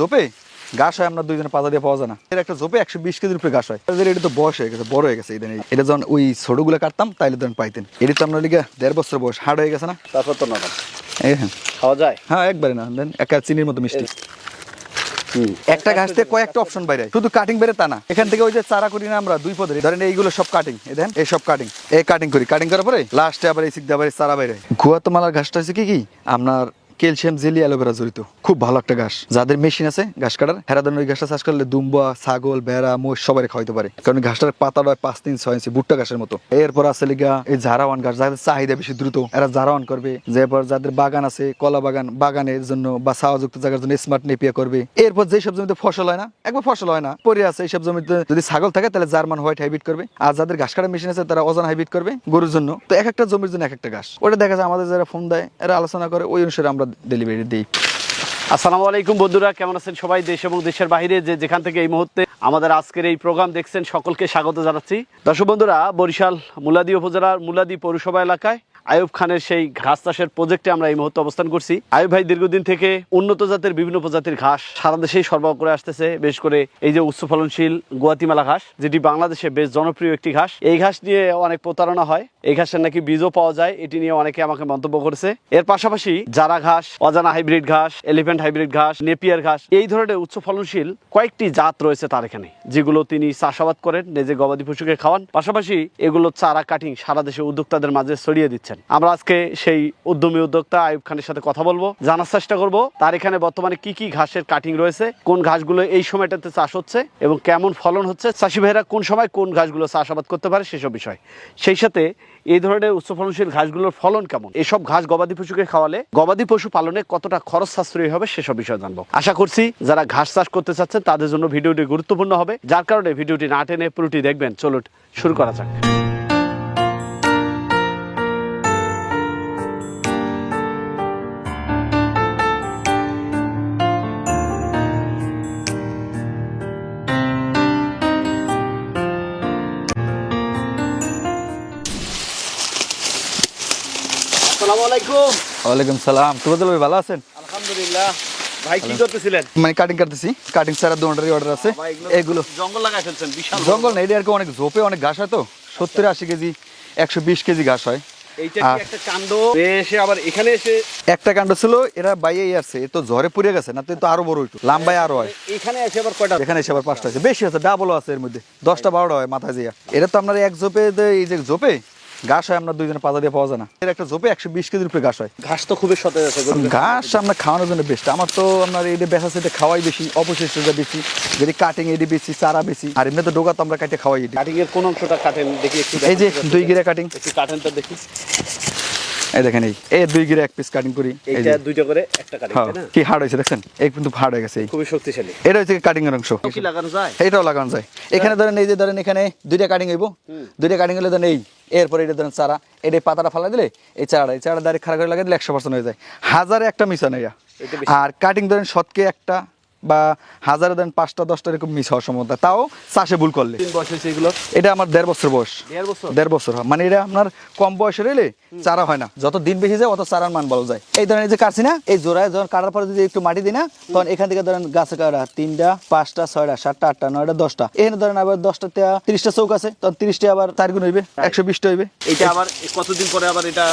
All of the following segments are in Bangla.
জোপে ঘাস হয় আমরা দুইজনে পাতা দিয়ে পাওয়া যায় না। এর একটা জোপে 120 কেজির উপরে ঘাস হয়। এটা তো বয়স হয়ে গেছে, বড় হয়ে গেছে। এটা যখন ওই ছোটগুলো কাটতাম তাইলে তখন পাইতেন। এটা তো আপনার লিগে 1.5 বছর বয়স, হার্ড হয়ে গেছে না। তারপর তো নরম হ্যাঁ খাওয়া যায়। হ্যাঁ একবারে না, দেন একটা চিনির মতো মিষ্টি। একটা ঘাস থেকে কয়েকটা অপশন বাইরে, শুধু কাটিং বেড়ে তা না। এখান থেকে ওই যে চারা করি না আমরা 2 পদের, ধরেন এইগুলো সব কাটিং, এই দেন এই সব কাটিং, এই কাটিং করি। কাটিং করার পরে লাস্টে আবার এই সিক দিয়ে আবার চারা বাইরে। গুয়াতেমালার ঘাসটা হচ্ছে কি আপনার ক্যালসিয়াম জেলি অ্যালোভেরা জড়িত, খুব ভালো একটা ঘাস। যাদের মেশিন আছে ঘাস কাটার, হেরা ধরেন ওই ঘাসটা চাষ করলে দুম্বা, ছাগল, ভেড়া, মোষ সবাই খাওয়াইতে পারে। কারণ ঘাসটার পাতাটা 5-6 ইঞ্চি ভুট্টা ঘাসের মতো। এরপর আছে লিগা এই ঝাড়াওয়ান ঘাস, যাদের চাহিদা বেশি দ্রুত এরা ঝাড়াওয়ান করবে। যেরপর যাদের বাগান আছে, কলা বাগান, বাগানের জন্য বা ছাওয়াযুক্ত জায়গার জন্য স্মার্ট নেপিয়া করবে। এরপর যেসব জমিতে ফসল হয় না, একবার ফসল হয় না পরে আছে, এইসব জমিতে যদি ছাগল থাকে তাহলে জার্মান হোয়াইট হাইব্রিড করবে। আর যাদের ঘাস কাটার মেশিন আছে তারা অজান হাইব্রিড করবে গরুর জন্য। তো এক একটা জমির জন্য এক একটা ঘাস। ওটা দেখা যায় আমাদের যারা ফোন দেয় এরা আলোচনা করে, ওই অনুসারে আমরা ডেলিভারি দিই। আসসালামু আলাইকুম বন্ধুরা, কেমন আছেন সবাই? দেশ এবং দেশের বাইরে যেখান থেকে এই মুহূর্তে আমাদের আজকের এই প্রোগ্রাম দেখছেন, সকলকে স্বাগত জানাচ্ছি। দর্শক বন্ধুরা, বরিশাল মুলাদি উপজেলার মুলাদি পৌরসভা এলাকায় আয়ুব খানের সেই ঘাস চাষের প্রজেক্টে আমরা এই মুহূর্তে অবস্থান করছি। আয়ুব ভাই দীর্ঘদিন থেকে উন্নত জাতের বিভিন্ন প্রজাতির ঘাস সারা দেশেই সরবরাহ করে আসতেছে। বেশ করে এই যে উচ্চ ফলনশীল গুয়াতিমালা ঘাস, যেটি বাংলাদেশে বেশ জনপ্রিয় একটি ঘাস। এই ঘাস নিয়ে অনেক প্রতারণা হয়, এই ঘাসের নাকি বীজও পাওয়া যায়, এটি নিয়ে অনেকে আমাকে মন্তব্য করেছে। এর পাশাপাশি জারা ঘাস, অজানা হাইব্রিড ঘাস, এলিফ্যান্ট হাইব্রিড ঘাস, নেপিয়ার ঘাস, এই ধরনের উচ্চ ফলনশীল কয়েকটি জাত রয়েছে তার এখানে, যেগুলো তিনি চাষাবাদ করেন, নিজে গবাদি পশুকে খাওয়ান। পাশাপাশি এগুলো চারা কাটিং সারা দেশে উদ্যোক্তাদের মাঝে ছড়িয়ে দিচ্ছেন। আমরা আজকে সেই উদ্যমী উদ্যোক্তা আয়ুব খানের সাথে কথা বলবো, জানার চেষ্টা করব তার এখানে বর্তমানে কি কি ঘাসের কাটিং রয়েছে, কোন ঘাসগুলো এই সময়টাতে চাষ হচ্ছে এবং কেমন ফলন হচ্ছে, চাষি ভাইরা কোন সময় কোন ঘাসগুলো চাষাবাদ করতে পারে সেসব বিষয়। সেই সাথে এই ধরনের উচ্চ ফলনশীল ঘাসগুলোর ফলন কেমন, এসব ঘাস গবাদি পশুকে খাওয়ালে গবাদি পশু পালনে কতটা খরচ সাশ্রয়ী হবে সেসব বিষয় জানবো। আশা করছি যারা ঘাস চাষ করতে চাচ্ছেন তাদের জন্য ভিডিওটি গুরুত্বপূর্ণ হবে, যার কারণে ভিডিওটি না টেনে পুরোটি দেখবেন। চলুন শুরু করা যাক। আসসালামু আলাইকুম। ওয়ালাইকুম সালাম। তোমরা ভাই ভালো আছেন? আলহামদুলিল্লাহ। ভাই কি করতেছিলেন? মানে কাটিং কাটতেছি, কাটিং ছাড়া দুটারই অর্ডার আছে। এগুলো জঙ্গল লাগাই ফেলছেন, বিশাল জঙ্গল না, এটা আর কি অনেক ঝোপে অনেক ঘাস হয় তো, 70-80 কেজি 120 কেজি ঘাস হয়। এইটা কি একটা কাণ্ড এসে আবার এখানে এসে একটা কাণ্ড ছিল, এরা বাইয়ে আসছে, এ তো ঝড়ে পুড়ে গেছে না, তো আরো বড় একটু লম্বায় আরো হয়। এখানে এসে আবার কয়টা? এখানে এসে আবার 5টা আছে, বেশি আছে, ডাবলও আছে এর মধ্যে, 10টা-12টা হয় মাথায় দিয়া। এটা তো আপনার এক ঝোপে, এই যে ঝোপে ঘাস হয় আমরা দুইজনে পাতা দিয়ে পাওয়া যায় না। এর একটা ঝোপে 120 কেজির উপরে ঘাস হয়। ঘাস তো খুবই সতেজ আছে, ঘাস আমরা খাওয়ানোর জন্য বেস্ট। আমার তো আপনার এই বেচা সেটা খাওয়াই বেশি, অবশিষ্টটা বেশি, যদি কাটিং এটি বেশি, চারা বেশি, আর এমনি তো ডোকা তো আমরা কাটে খাওয়াই। কাটিং এর কোন অংশটা কাটেন দেখি একটু? এই যে 2 গিরা কাটিং, একটু কাটেন তো দেখি। এই দেখেন, এই 2 গিরা 1 পিস কাটিং করি। এইটা দুইটা করে একটা কাটিং, তাই না? কি হার্ড হয়েছে দেখছেন, এই কিন্তু হার্ড হয়ে গেছে। খুবই শক্তিশালী। এটা হচ্ছে কাটিং এর অংশ। কি লাগানো যায়? এটাও লাগানো যায়। এখানে ধরেন এই যে ধরেন এখানে 2টা কাটিং হইব, 2টা কাটিং হলে ধরেন এই, এরপরে এটা ধরেন চারা, এটা পাতাটা ফালা দিলে এই চারাটা ডাইরেক্ট খাড়া করে লাগাই দিলে 100% হয়ে যায়। হাজারে একটা মিস হয় না। আর কাটিং ধরেন শতকে একটা বা হাজারে ধরেন 5টা-10টা এরকম মিস হওয়ার সম্ভাবনা, তাও চাষে ভুল করলে। বয়স হয়েছে এগুলো? এটা আমার 1.5 বছর বয়স। 1.5 বছর হয়, মানে এটা আপনার কম বয়সের হলে চারা হয় না, যত দিন বেশি যায় অত চারার মান ভালো যায়। এই ধরেন এই যে কাটছি না, এই জোড়ায় যখন কাটার পরে যদি একটু মাটি দিই না, তখন এখান থেকে ধরেন গাছে কাটা 3টা, 5টা, 6টা, 7টা, 8টা, 9টা, 10টা, এখানে ধরেন আবার 10টা 30টা চৌক আছে, তখন 30টা আবার 4 গুণ হইবে, 120টা হইবে। এটা আবার কতদিন পরে আবার এটা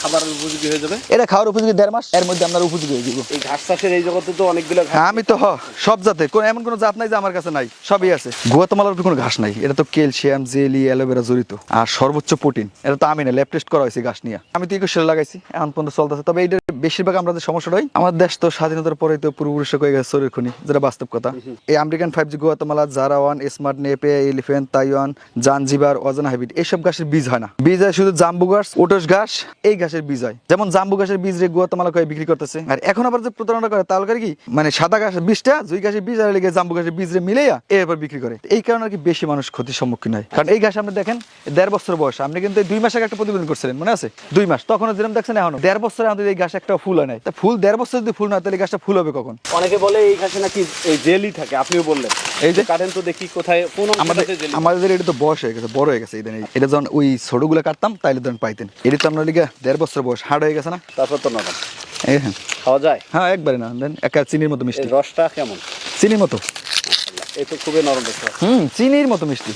খাবারের উপযোগী হয়ে যাবে? এটা খাওয়ার উপযোগী 1.5 মাস, এর মধ্যে আপনার উপযোগী হয়ে যাবে। এই ঘাস চাষের এই জগতে তো অনেকগুলো ঘাস। আমি তো সব জাতের, এমন কোনো জাত নাই যে আমার কাছে নাই, সবই আছে। গুয়াতেমালার কোনো ঘাস নাই, এটা তো ক্যালসিয়াম জেলি অ্যালোভেরা জড়িত, আর সর্বোচ্চ প্রোটিন। এটা তো আমি না, ল্যাব টেস্ট করা হয়েছে ঘাস নিয়ে। আমি তো 21 সালে লাগাইছি, এখন পর্যন্ত চলতেছে। তবে এইটার বেশিরভাগ আমাদের সমস্যাটা হয়, আমাদের দেশ তো স্বাধীনতার পরে তো পূর্বপুরুষে হয়ে গেছে চোরের খনি, যেটা বাস্তব কথা। এই আমেরিকান 5G গুয়াতেমালা, জারাওয়ান, smart Napier, elephant, Taiwan, Zanzibar, অজানা হাইব্রিড, এইসব ঘাসের বীজ হয় না। বীজ হয় শুধু জাম্বু ঘাস, ওটস ঘাস, এই ঘাসের বীজ হয়। যেমন জাম্বু ঘাসের বীজ রে গুয়াতেমালা করে বিক্রি করতেছে। আর এখন আবার যে প্রতারণা করে তাহলে কি, মানে সাদা ঘাসের বীজটা, জুই ঘাসের বীজ আর লেগে জাম্বু ঘাসের বীজ রে মিলাইয়া এরপর বিক্রি করে। এই কারণে আর কি বেশি মানুষ ক্ষতির সম্মুখীন হয়। কারণ এই ঘাস আপনি দেখেন 1.5 বছর বয়স, আপনি কিন্তু 2 মাস আগে একটা প্রতিবেদন করছিলেন, মনে আছে? 2 মাস, তখন যেরকম দেখছেন, এখনো 1.5 বছরে আমাদের এই ঘাস একটা ফুল হয় নাই। তা ফুল 1.5 বছর যদি ফুল না, তাহলে গাছটা ফুল হবে কখন? অনেকে বলে এই ঘাসে নাকি এই জেলি থাকে, আপনিও বললেন। এই যে কাটেন তো দেখি কোথায় কোন আমাদের এটা তো বয়স হয়ে গেছে, বড় হয়ে গেছে। এটা যখন ওই ছোটগুলো কাটতাম তাইলে তখন পাইতেন। এটা তো আপনার লিগে 1.5 বছর বয়স, হার্ড হয়ে গেছে না। তারপর তো নরম এই হ্যাঁ খাওয়া যায়? হ্যাঁ একবারে না, দেন একা চিনির মতো মিষ্টি। এর রসটা কেমন? চিনির মতো। এই তো খুবই নরম দেখতে। চিনির মতো মিষ্টি।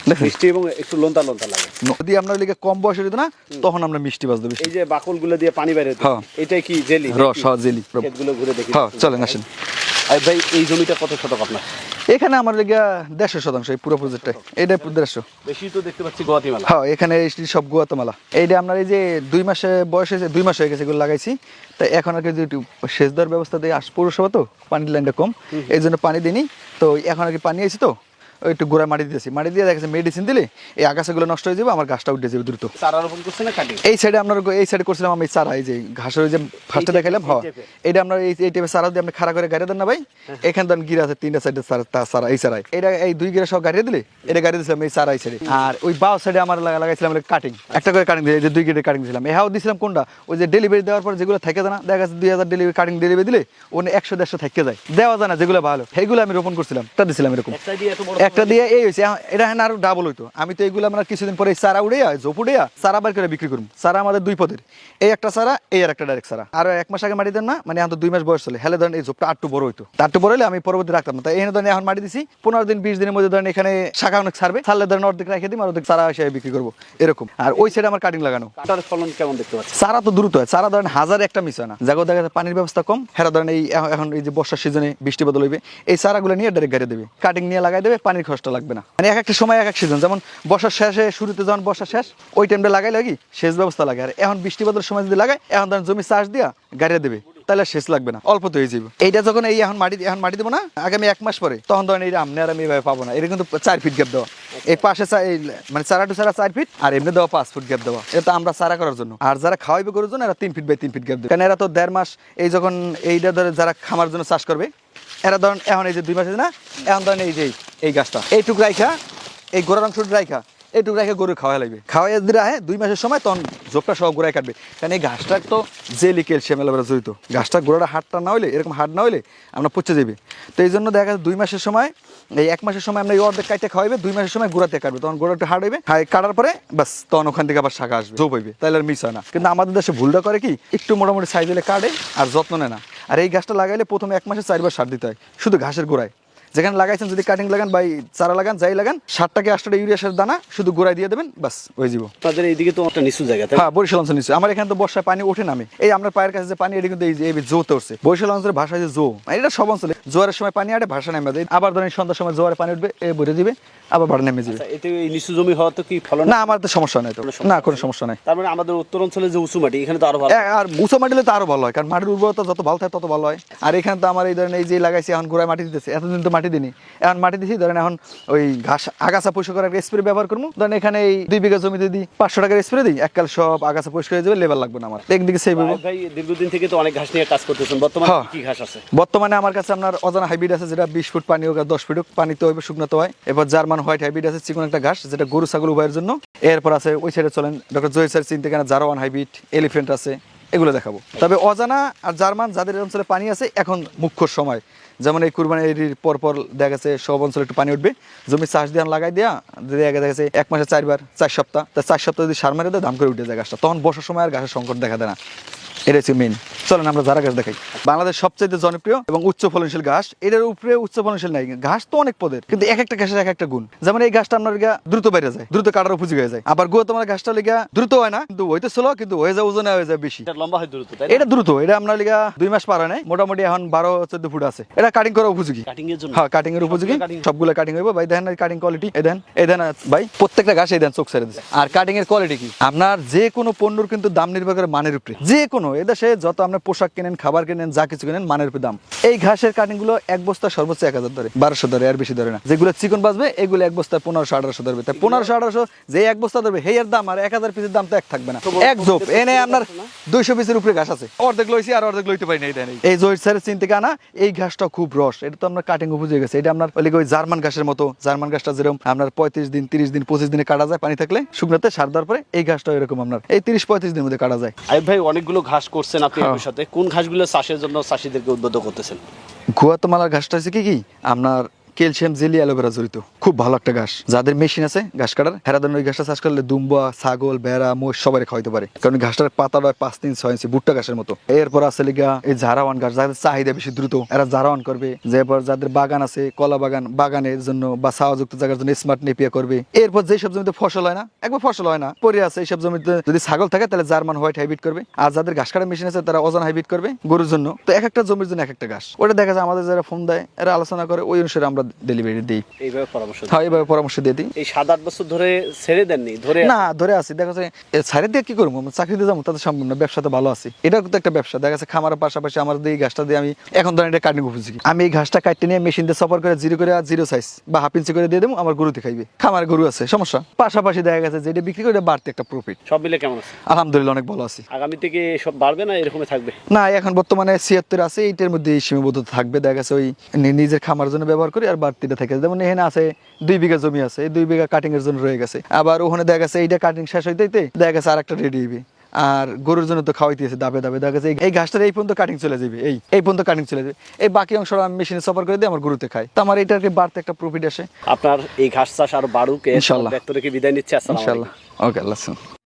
দেখেন মিষ্টি এবং একটু লোনতা লোনতা লাগে। যদি আমরা লিগে কম বয়সে হইতো না, তখন আমরা মিষ্টি বাজতো বেশি। এই যে বাকলগুলো দিয়ে পানি বের হতো, হ্যাঁ। এটাই কি জেলি? রস, হ্যাঁ জেলি। ক্ষেতগুলো ঘুরে দেখি। হ্যাঁ চলেন আসেন। আর ভাই এই জমিটা কত শতক আপনার? এখানে আমার লিগে 150% এই পুরো প্রজেক্টটা। এইটা 150। বেশি তো দেখতে পাচ্ছি গুয়াতিমালা। হ্যাঁ এখানে এই সব গুয়াতেমালা। এইটা আপনার এই যে 2 মাসে বয়স হয়েছে, 2 মাস হয়ে গেছে এগুলো লাগাইছি। তাই এখন আর কি যে একটু সেচ দেওয়ার ব্যবস্থা দিয়ে পৌরসভা তো পানির লাইনটা কম, এই জন্য পানি দিইনি। তো এখন আর কি পানি আইছি তো ওই একটু গোড়ায় মাটি দিয়েছি, মাটি দিয়ে দেখেছি মেডিসিন দিলে এই আগাছাগুলো নষ্ট হয়ে যাবে, আমার ঘাসটা উঠে যাবে দ্রুত। চারা রোপণ করছে না কাটিং? এই সাইডে আপনার এই সাইডে করছিলাম আমি চারা, এই যে ঘাসের ওই যে ফার্স্টে দেখাইলাম। হ্যাঁ এটা আপনার এই টাইপের চারা দিয়ে আপনি খাড়া করে গাড়ি দেন না ভাই, এখানে দেন গিরা আছে 3টা সাইডে চারা, এই চারাই এটা এই 2 গিরা সব গাড়িয়ে দিলে এটা গাড়ি দিয়েছিলাম এই চারা এই সাইডে। আর ওই বাও সাইডে আমার লাগাইছিলাম কাটিং, একটা করে কাটিং দিয়ে এই যে 2 গিরে কাটিং দিয়েছিলাম। এহাও দিয়েছিলাম কোনটা, ওই যে ডেলিভারি দেওয়ার পর যেগুলো থাকে না, দেখা যাচ্ছে 2000 ডেলিভারি কাটিং ডেলিভারি দিলে ওনে 100-150 থেকে যায়, দেওয়া যায় না যেগুলো ভালো, সেইগুলো আমি রোপণ করছিলাম, একটা দিয়েছিলাম এরকম একটা দিয়ে। এই হয়েছে এটা হ্যাঁ আরো ডাবল হইতো। আমি তো এইগুলো আমরা কিছুদিন পরে চারা উড়ে জোপ উড়ে চারা বার করে বিক্রি করবো। চারা আমাদের 2 পদের, এই একটা চারা, এই আর একটা ডাইরেক্ট চারা। আর 1 মাস আগে মাটি দেন না, মানে এখন তো 2 মাস বয়স চলে, হেলে ধরেন এই জোপটা আটটু বড় হইতো, আটটু বড় হলে আমি পরবর্তী রাখতাম না। তাই এই ধরেন এখন মাটি দিছি 15 দিন 20 দিনের মধ্যে ধরেন এখানে শাখা অনেক ছাড়বে, ছাড়লে ধরেন অর্ধেক রেখে দিই, আর অর্ধেক চারা হিসেবে বিক্রি করবো এরকম। আর ওই সাইডে আমার কাটিং লাগানো। কাটার ফলন কেমন দেখতে পাচ্ছি? চারা তো দ্রুত হয়, চারা ধরেন 1000 একটা মিস হয় না, জায়গা দেখা যায় পানির ব্যবস্থা কম, হেরা ধরেন এই এখন এই যে বর্ষার সিজনে বৃষ্টি বদল হইবে, এই চারাগুলো নিয়ে ডাইরেক্ট গাড়ি দেবে, কাটিং নিয়ে লাগাই দেবে, পানির খরচটা লাগবে না। মানে এক একটা সময় এক এক সিজন, যেমন বর্ষার শেষে শুরুতে যখন বর্ষা শেষ ওই টাইমটা লাগাই লাগি সেচ ব্যবস্থা লাগে। আর এখন বৃষ্টি বদলের সময় যদি লাগাই, এখন ধরেন জমি চাষ দিয়া গাড়িয়ে দেবে, তাহলে সেচ লাগবে না, অল্প তো হয়ে যাবে। এইটা যখন এই এখন মাটি দেবো না আগামী 1 মাস পরে, তখন ধরেন এই আমনে আর আমি এভাবে পাবো না। এটা কিন্তু 4 ফিট গ্যাপ দেওয়া, এই পাশে মানে চারা টু চারা 4 ফিট, আর এমনি দেওয়া 5 ফুট গ্যাপ দেওয়া। এটা তো আমরা চারা করার জন্য, আর যারা খাওয়াইবে করার জন্য এরা 3 ফিট বাই 3 ফিট গ্যাপ দেবে। কারণ এরা তো 1.5 মাস এই যখন এইটা ধরে যারা খামার জন্য চাষ করবে, এরা ধরেন এখন এই যে 2 মাস আছে না, এখন ধরেন এই যে এই গাছটা এইটুকু রাইখা, এই গোড়ার অংশটুকু রাইখা এইটুকু রেখে গরু খাওয়া লাগবে, খাওয়াই দিলে আহে 2 মাসের সময় তখন জোপটা সব গোড়ায় কাটবে। কারণ এই ঘাসটা তো জেলি ক্যালসিয়াম এলাকা জড়িত, ঘাসটা গোড়াটা হাড়টা না হইলে, এরকম হাড় না হইলে আমরা পচে যাবে। তো এই জন্য দেখা যাচ্ছে 2 মাসের সময়, এই 1 মাসের সময় আমরা এই অর্ধেক কাটতে খাওয়াইবে, 2 মাসের সময় গোড়াতে কাটবে, তখন গোড়া একটু হাড় হইবে, কাটার পরে বাস তখন ওখান থেকে আবার শাখা আসবে, জোপ হইবে, তাহলে আর মিস হয় না। কিন্তু আমাদের দেশে ভুলটা করে কি, একটু মোটামুটি সাইজ হলে কাটে আর যত্ন নেয় না। আর এই গাছটা লাগাইলে প্রথমে 1 মাসে 4 বার সার দিতে হয় শুধু ঘাসের গোড়ায়। যেখানে লাগাইছেন যদি কাটিং লাগান বা চারা লাগান, যাই লাগান, 7টাকে 8টা ইউরিয়া সার দানা শুধু গোড়ায় দিয়ে দেবেন, বাস হয়ে যাব। আপনাদের এইদিকে তো একটা নিচু জায়গা, হ্যাঁ বরিশাল অঞ্চল নিচে। আমার এখানে তো বর্ষায় পানি ওঠে নামে, এই আমরা পায়ের কাছে যে পানি, এটা কিন্তু এই যে জোতে উঠছে। বরিশাল অঞ্চলের ভাষায় যে জো, এটা সব অঞ্চলে জোয়ারের সময় পানি আটে, ভাষা নেমে যায়, আবার ধরেন সন্ধ্যার সময় জোয়ারে পানি উঠবে, এ ভরে দিবে, আবার ভাড়া নেমে যাবে। এতে এই নিচু জমি হওয়া তো কি ফলন? না আমার তো সমস্যা নাই, তো না কোনো সমস্যা নাই। তার মানে আমাদের উত্তর অঞ্চলে যে উঁচু মাটি, এখানে তো আরো ভালো। আর উঁচু মাটি হলে তো আরো ভালো হয়, কারণ মাটির উর্বরতা যত ভালো থাকে তত ভালো হয়। আর এখানে তো আমার এই ধরেন এই যে লাগাইছি, এখন গোড়ায় মাটি দিতেছে, এতদিন তো মাটি দিনি, এখন মাটি দিছি, ধরেন এখন ওই ঘাস আগাছা পরিষ্কার করার স্প্রে ব্যবহার করবো। ধরেন এখানে এই 2 বিঘা জমিতে দিই 500 টাকার স্প্রে দিই, এককাল সব আগাছা পরিষ্কার হয়ে যাবে, লেবার লাগবে না আমার, একদিকে সেভ হইব। ভাই দীর্ঘদিন থেকে তো অনেক ঘাস নিয়ে কাজ করতেছেন, বর্তমানে কি ঘাস আছে? বর্তমানে আমার কাছে আপনার অজানা হাইব্রিড আছে, যেটা 20 ফুট পানি হোক আর 10 ফুট হোক পানিতে হইবে, শুকনাতে হয়। এবার জার্মান হোয়াইট হাইব্রিড আছে, চিকন একটা ঘাস, যেটা গরু ছাগল উভয়ের জন্য। এরপর আছে ওই সাইডে চলেন ডক্টর জহির স্যার চিনতে কেনা জারওয়ান হাইব্রিড, এলিফেন্ট আছে, এগুলো দেখাবো। তবে অজানা আর জার্মান যাদের অঞ্চলে পানি আছে এখন মুখ্য সময়, যেমন এই কুরবানির পরপর দেখা গেছে সব অঞ্চলে একটু পানি উঠবে, জমি চাষ দিয়ে লাগাই দেওয়া দেখা গেছে 1 মাসে 4 বার, 4 সপ্তাহ, তা 4 সপ্তাহ যদি সার মারে দেয় দাম করে উঠে যায় গাছটা, তখন বর্ষার সময় আর ঘাসের সংকট দেখা দেয় না। এটা হচ্ছে মেন। চলেন আমরা জারা গাছ দেখাই। বাংলাদেশ সবচেয়ে জনপ্রিয় এবং উচ্চ ফলনশীল ঘাস, এটার উপরে উচ্চ ফলনশীল নাই। ঘাস তো অনেক পদের, কিন্তু এক একটা ঘাসের এক একটা গুণ। যেমন এই ঘাসটা আপনার দ্রুত বাইরে যায়, দ্রুত কাটার উপযোগী হয়ে যায়। আবার তোমার ঘাসটা লিগা দ্রুত হয় না, কিন্তু হইতে স্লো, কিন্তু হয়ে যায় ওজনে হয়ে যায় বেশি। এটা লম্বা হয় দ্রুত, তাই এটা দ্রুত, এটা আপনার লিগা 2 মাস পার হয় নাই, মোটামুটি এখন 12-14 ফুট আছে। এটা কাটিং করা উপযোগী, কাটিং এর জন্য। হ্যাঁ কাটিং এর উপযোগী, সবগুলো কাটিং হইব ভাই। দেখেন কাটিং কোয়ালিটি, এই দেন ভাই, প্রত্যেকটা ঘাস এই দেন চোখ ছেড়ে দিচ্ছে। আর কাটিং এর কোয়ালিটি কি, আপনার যে কোনো পণ্যর কিন্তু দাম নির্ভর করে মানের উপরে। যে কোনো এদেশে যত আপনার পোশাক কেনেন, খাবার কেনেন, যা কিছু কেনেন, মানের উপরে দাম। এই ঘাসের কাটিং গুলো এক বস্তা সর্বোচ্চ 1000 ধরে, 1200 ধরে, আর বেশি ধরে না। যেগুলো চিকন বাজবে এগুলো এক বস্তা 1500-1800 ধরবে। তাই 1500-1800 যে এক বস্তা ধরবে, হেয়ার দাম আর 1000 পিসের দাম তো এক থাকবে না। এক জোপ এনে আপনার 200 পিসের উপরে ঘাস আছে, অর্ধেক লইছি আর অর্ধেক লইতে পারি না। এই জহির স্যারের চিন থেকে আনা এই ঘাসটা খুব রস, এটা তো আপনার কাটিং উপযোগী গেছে। এটা আপনার ওই জার্মান ঘাসের মতো, জার্মান ঘাসটা যেরকম আপনার 35 দিন, 30 দিন, 25 দিনে কাটা যায় পানি থাকলে, শুকনাতে সার দেওয়ার পরে এই ঘাসটা এরকম আপনার এই 30-35 দিনের মধ্যে কাটা যায়। আইব ভাই অনেকগুলো ঘাস করছেন আপনি এর সাথে, কোন ঘাসগুলো চাষের জন্য চাষীদেরকে উদ্বুদ্ধ করতেছেন? গুয়াতেমালার ঘাসটা হচ্ছে কি আপনার ক্যালসিয়াম জেলি অ্যালোভেরা জড়িত, খুব ভালো একটা ঘাস। যাদের মেশিন আছে ঘাস কাটার, হেরা ওই ঘাসটা চাষ করলে দুম্বা, ছাগল, ভেড়া, মোষ সবাই খাওয়াইতে পারে, কারণ এই ঘাসটার পাতাটা 5-6 ইঞ্চি ভুট্টা ঘাসের মতো। এরপর আছে লিগা এই ঝাড়াওয়ান ঘাস, যাদের চাহিদা বেশি দ্রুত এরা ঝাড়াওয়ান করবে। এরপর যাদের বাগান আছে, কলা বাগান, বাগানের জন্য বা ছাওয়াযুক্ত জায়গার জন্য স্মার্ট নেপিয়া করবে। এরপর যেসব জমিতে ফসল হয় না, একবার ফসল হয় না পরে আছে, এইসব জমিতে যদি ছাগল থাকে তাহলে জার্মান হোয়াইট হাইব্রিড করবে। আর যাদের ঘাস কাটার মেশিন আছে তারা অজান হাইব্রিড করবে গরুর জন্য। তো এক একটা জমির জন্য এক একটা ঘাস। ওটা দেখা যায় আমাদের যারা ফোন দেয় এরা আলোচনা করে, ওই অনুসারে আমরা ডেলিভারি দিই। এইভাবে পরামর্শ দেন। হ্যাঁ, এইভাবে পরামর্শ দিয়ে দিই। এই 7-8 বছর ধরে ছেড়ে দেননি, ধরে না, ধরে আছি। দেখা যাচ্ছে ছাড়ে দিয়ে কি করবো, চাকরিতে যাবো তাদের সম্ভব না। ব্যবসাতে ভালো আছি, এটা কিন্তু একটা ব্যবসা। দেখা যাচ্ছে খামারের পাশাপাশি আমার এই ঘাসটা দিয়ে আমি এখন ধরেন এটা কাটিং উপযোগী। আমি এই ঘাসটা কাটতে নিয়ে মেশিন দিয়ে সফর করে জিরো সাইজ বা হাফ ইঞ্চি করে দিয়ে দেবো, আমার গরুতে খাইবে। খামার গরু আছে, সমস্যা। পাশাপাশি দেখা গেছে যেটা বিক্রি করে বাড়তি একটা প্রফিট। সব মিলে কেমন আছে? আলহামদুলিল্লাহ অনেক ভালো আছি। আগামী থেকে সব বাড়বে না এরকমই থাকবে? না, এখন বর্তমানে 76 আছে, এইটার মধ্যে সীমাবদ্ধতা থাকবে। দেখা গেছে ওই নিজের খামার জন্য ব্যবহার করি, আর বাড়তিটা থাকে। যেমন এখানে আছে 2 বিঘা জমি আছে, এই 2 বিঘা কাটিং এর জন্য রয়ে গেছে। আবার ওখানে দেখা গেছে এইটা কাটিং শেষ হইতে দেখা গেছে আর একটা রেডি হইবে। আর গরুর জন্য তো খাওয়াইতেছে দাবে দাবে। দেখা গেছে এই ঘাসটার এই পর্যন্ত কাটিং চলে যাবে, এই পর্যন্ত কাটিং চলে যাবে। এই বাকি অংশটা আমি মেশিনে সফর করে দিই, আমার গরুতে খাই। তো আমার এটাকে বাড়তে একটা প্রফিট আসে। আপনার এই ঘাস চাষ আরো বাড়ুক, ইনশাআল্লাহ। ব্যক্ত রেখে বিদায় নিচ্ছে। আসসালামু আলাইকুম। ইনশাআল্লাহ। ওকে, আল্লাহ হাফেজ।